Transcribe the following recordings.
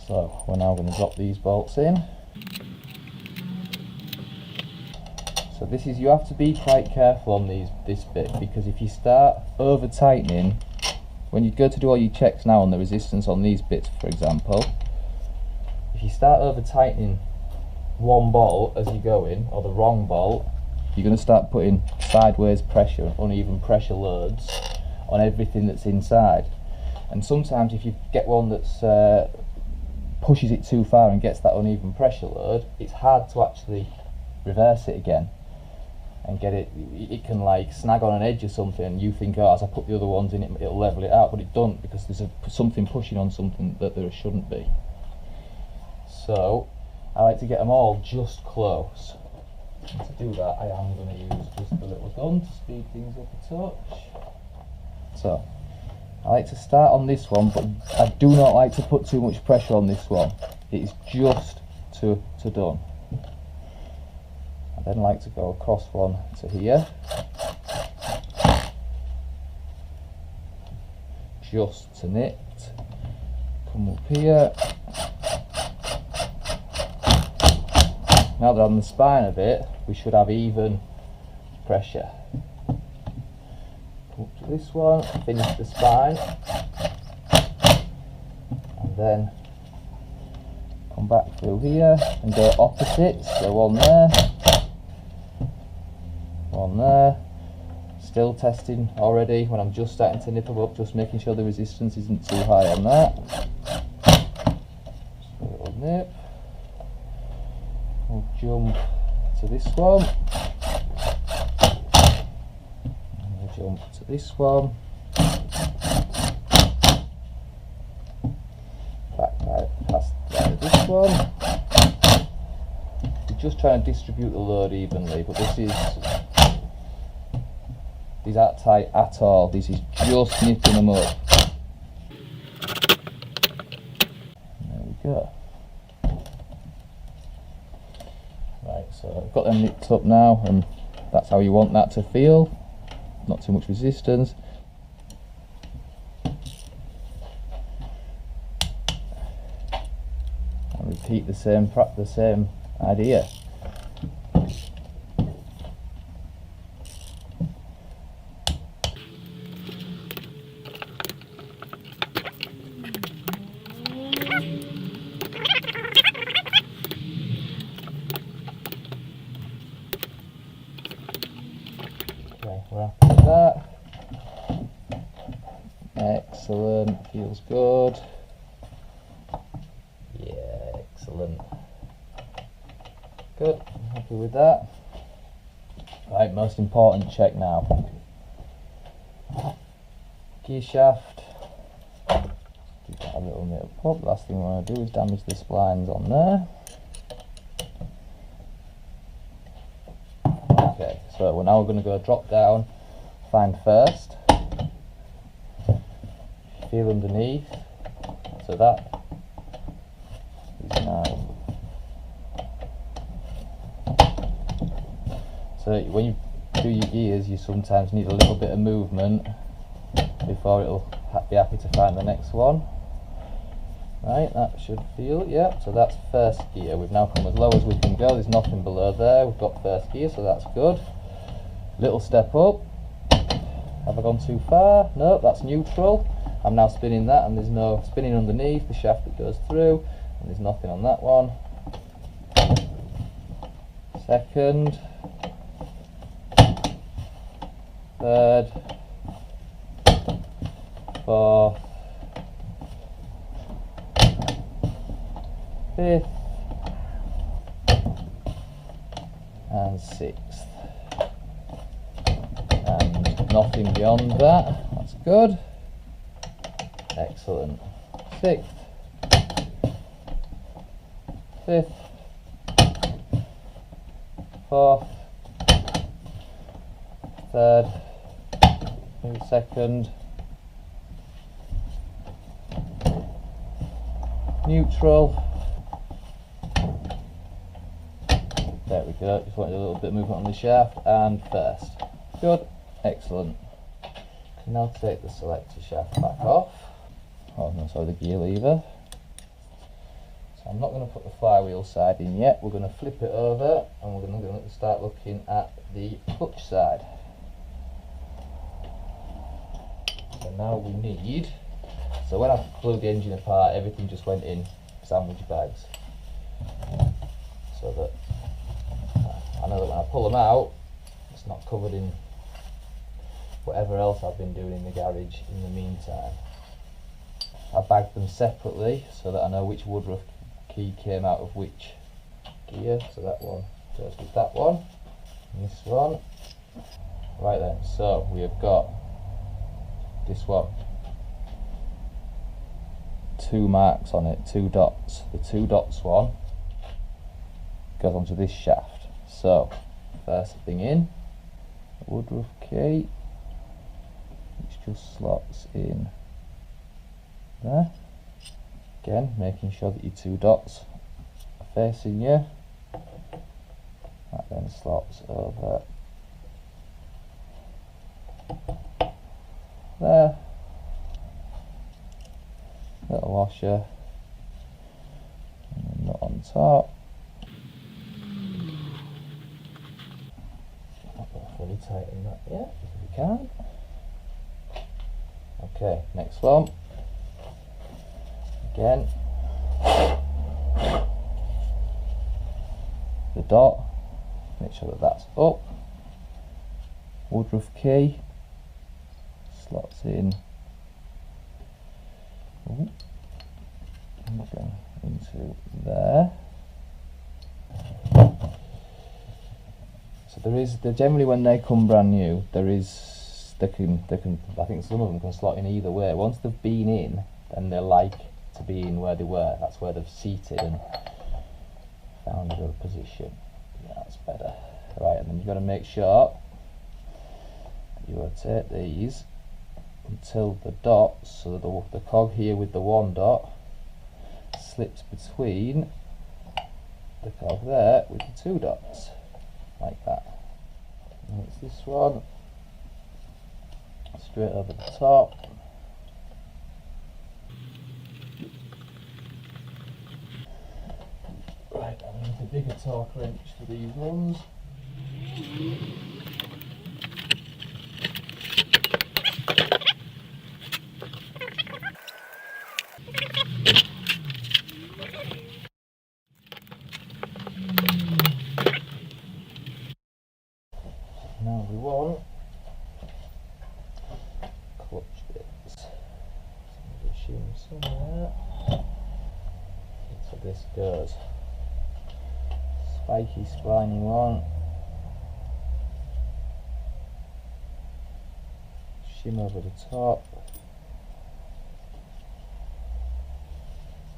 So we're now going to drop these bolts in. So this is, you have to be quite careful on this bit, because if you start over tightening, when you go to do all your checks now on the resistance on these bits, for example, if you start over tightening one bolt as you go in, or the wrong bolt, you're going to start putting sideways pressure, uneven pressure loads on everything that's inside. And sometimes if you get one that's pushes it too far and gets that uneven pressure load, it's hard to actually reverse it again and get it. It can like snag on an edge or something, and you think, oh, as I put the other ones in, it'll level it out, but it doesn't, because there's something pushing on something that there shouldn't be. So I like to get them all just close. And to do that, I am going to use just a little gun to speed things up a touch. So I like to start on this one, but I do not like to put too much pressure on this one. It is just to done. I then like to go across one to here, just to knit, come up here. Now that I'm on the spine of it, we should have even pressure. Come up to this one, finish the spine, and then come back through here and go opposite. So one there, one there. Still testing already when I'm just starting to nip them up, just making sure the resistance isn't too high on that. Just a little nip. We'll jump to this one. And we'll jump to this one. Back past this one. We're just trying to distribute the load evenly, but these aren't tight at all. This is just nipping them up. There we go. Right, so I've got them nipped up now, and that's how you want that to feel. Not too much resistance. And repeat the same idea. We're happy with that. Excellent, feels good. Yeah, excellent. Good, I'm happy with that. Right, most important check now. Gear shaft. Keep that a little bit up. Last thing we want to do is damage the splines on there. Okay, so we're now going to go drop down, find first, feel underneath, so that is now. So when you do your gears, you sometimes need a little bit of movement before it'll be happy to find the next one. Right, that should feel, yeah, so that's first gear. We've now come as low as we can go, there's nothing below there, we've got first gear, so that's good. Little step up. Have I gone too far? No, that's neutral. I'm now spinning that, and there's no spinning underneath the shaft that goes through, and there's nothing on that one. Second. Third. Fourth. Fifth and sixth, and nothing beyond that. That's good. Excellent. Sixth, fifth, fourth, third, second, neutral. There we go, just wanted a little bit of movement on the shaft, and first. Good, excellent. Can now take the selector shaft back off. Oh no, sorry, the gear lever. I'm not going to put the flywheel side in yet. We're going to flip it over and we're going to start looking at the clutch side. So now we need, so when I plugged the engine apart, everything just went in sandwich bags. So that I know that when I pull them out, it's not covered in whatever else I've been doing in the garage in the meantime. I bagged them separately so that I know which woodruff key came out of which gear. So that one goes with that one, and this one. Right then, so we have got this one. 2 marks on it, 2 dots. The 2 dots one goes onto this shaft. So, first thing in, a woodruff key, which just slots in there. Again, making sure that your 2 dots are facing you. That then slots over there. Little washer, and then nut on top. Not going to fully tighten that yet, if we can. Okay, next one. Again, the dot, make sure that that's up. Woodruff key slots in. Ooh. Okay, into there. So generally when they come brand new, they can I think some of them can slot in either way. Once they've been in, then they like to be in where they were. That's where they've seated and found a good position. Yeah, that's better. Right, and then you've got to make sure you rotate these until the dots, so the cog here with the 1 dot slips between the cog there with the 2 dots, like that. And it's this one, straight over the top. Right, I need a bigger torque wrench for these ones. Now we want clutch bits. So I'm somewhere. So this goes spiky, spiny one. Shim over the top.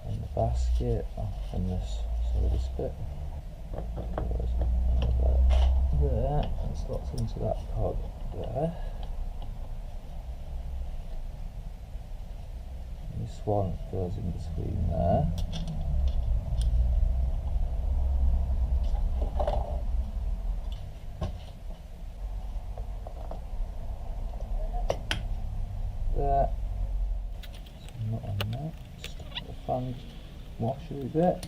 And the basket. And this. So this bit goes over there and slots into that cog there. And this one goes in between there. There. So not on that. Just the fan washer a bit.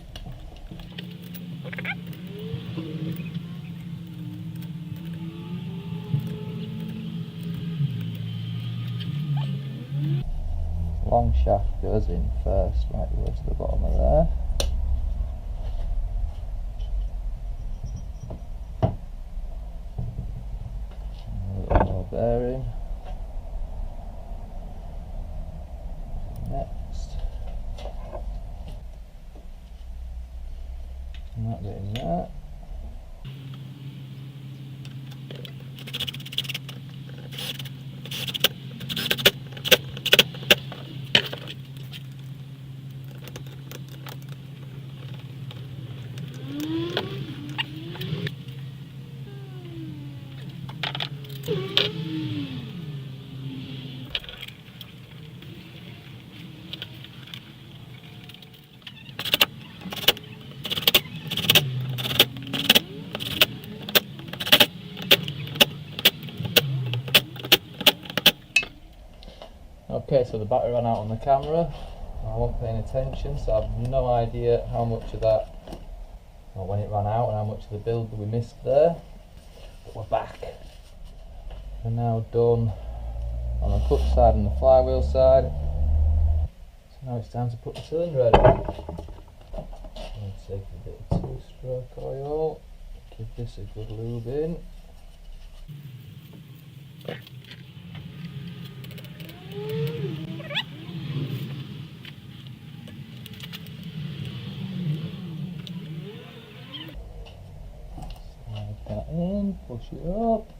Long shaft goes in first, right the way to the bottom of there. A little more bearing. Next. And that bit in there. Okay, so the battery ran out on the camera. I wasn't paying attention, so I've no idea how much of that, or when it ran out, and how much of the build that we missed there. But we're back. We're now done on the clutch side and the flywheel side. So now it's time to put the cylinder head on. I'm going to take a bit of 2-stroke oil, give this a good lube in. Slide that in, push it up.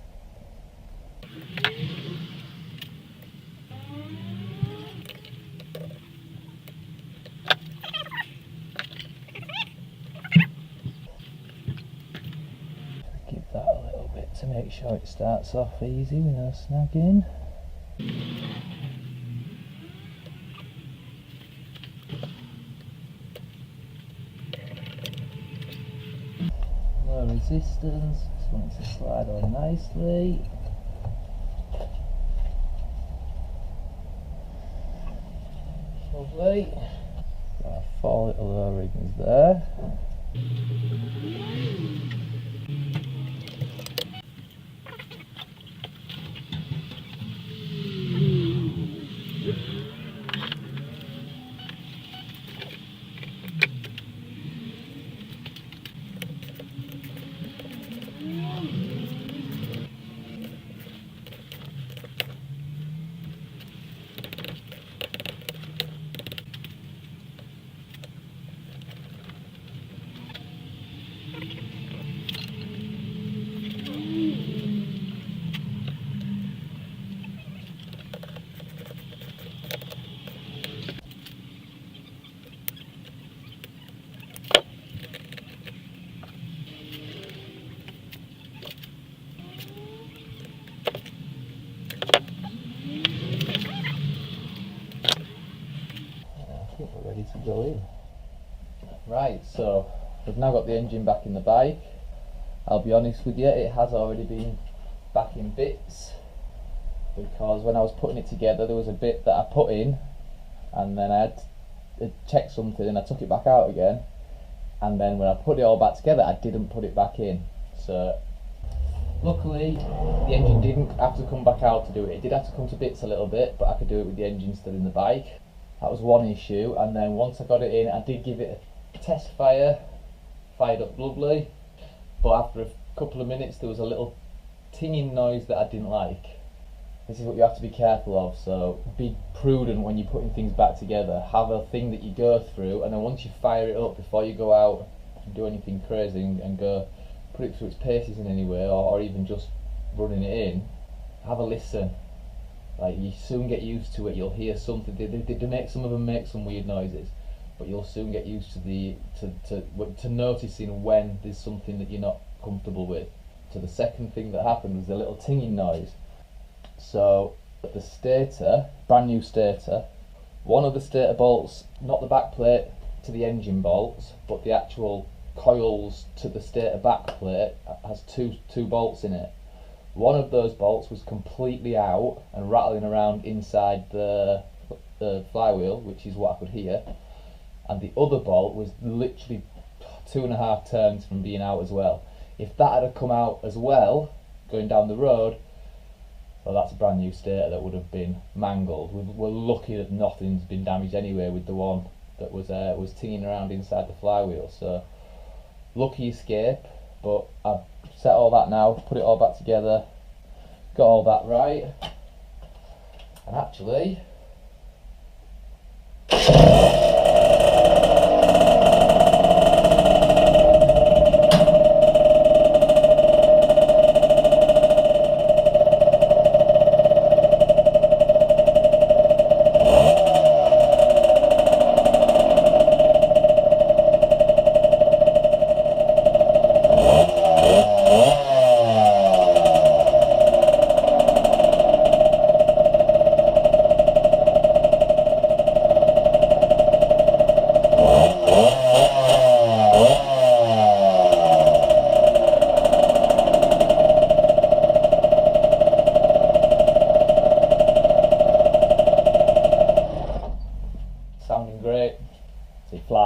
Give that a little bit to make sure it starts off easy with no snagging. Low resistance, just want it to slide on nicely. Lovely. Got 4 little O-rings there. I think we're ready to go in. Right, so we've now got the engine back in the bike. I'll be honest with you, it has already been back in bits, because when I was putting it together there was a bit that I put in and then I had to check something and I took it back out again, and then when I put it all back together I didn't put it back in. So luckily the engine didn't have to come back out to do it. It did have to come to bits a little bit, but I could do it with the engine still in the bike. That was one issue, and then once I got it in I did give it a test fire, fired up lovely, but after a couple of minutes there was a little tinging noise that I didn't like. This is what you have to be careful of, so be prudent when you're putting things back together. Have a thing that you go through, and then once you fire it up, before you go out and do anything crazy and go put it through its paces in any way, or even just running it in, have a listen. Like, you soon get used to it. You'll hear something. They make, some of them make some weird noises, but you'll soon get used to to noticing when there's something that you're not comfortable with. So the second thing that happened was a little tinging noise. So the stator, brand new stator, one of the stator bolts, not the back plate to the engine bolts, but the actual coils to the stator back plate, has two bolts in it. One of those bolts was completely out and rattling around inside the flywheel, which is what I could hear, and the other bolt was literally 2.5 turns from being out as well. If that had come out as well, going down the road, well, that's a brand new stator that would have been mangled. We're lucky that nothing's been damaged anyway with the one that was tinging around inside the flywheel. So lucky escape, but I've set all that now, put it all back together, got all that right, and actually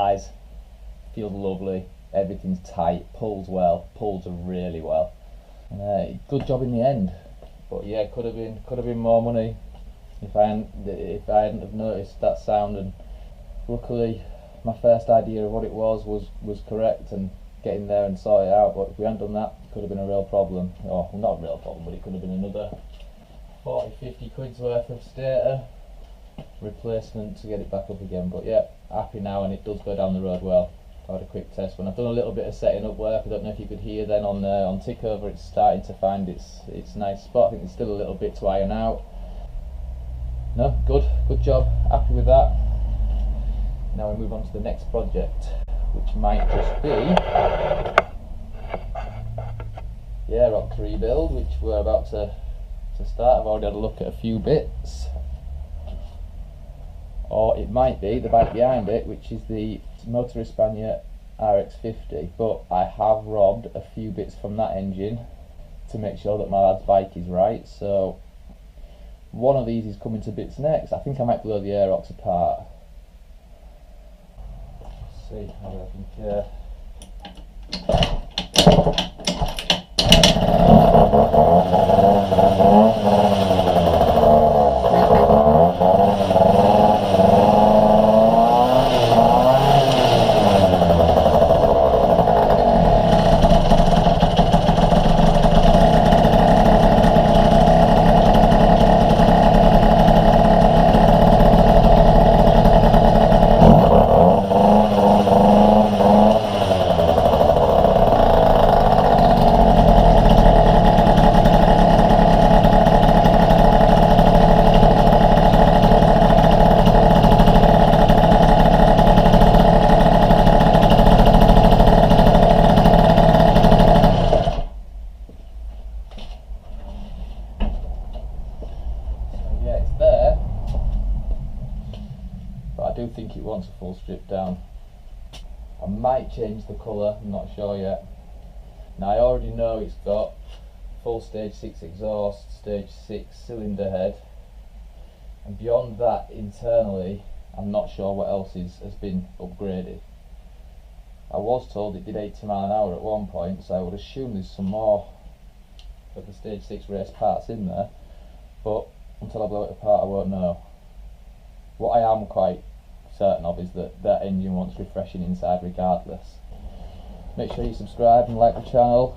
flies, feels lovely, everything's tight, pulls well, pulls really well. Good job in the end, but yeah, could have been more money if I hadn't have noticed that sound. And luckily my first idea of what it was correct, and getting there and sort it out. But if we hadn't done that, it could have been a real problem. Or well, not a real problem, but it could have been another 40-50 quid's worth of stator replacement to get it back up again. But yeah, happy now, and it does go down the road well. I had a quick test when I've done a little bit of setting up work. I don't know if you could hear then on tick over, it's starting to find its nice spot. I think there's still a little bit to iron out. No, good job, happy with that. Now we move on to the next project, which might just be the Aerox rebuild, which we're about to start. I've already had a look at a few bits. Or it might be the bike behind it, which is the Motor Espana RX50, but I have robbed a few bits from that engine to make sure that my lad's bike is right. So one of these is coming to bits next. I think I might blow the Aerox apart. Let's see how I think. Think it wants a full strip down. I might change the colour, I'm not sure yet. Now I already know it's got full stage 6 exhaust, stage 6 cylinder head, and beyond that internally I'm not sure what else has been upgraded. I was told it did 80 mile an hour at one point, so I would assume there's some more of the stage 6 race parts in there, but until I blow it apart I won't know. What I am quite certain of is that engine wants refreshing inside regardless. Make sure you subscribe and like the channel,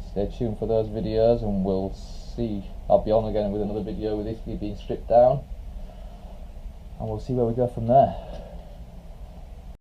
stay tuned for those videos, and we'll see. I'll be on again with another video with this being stripped down, and we'll see where we go from there.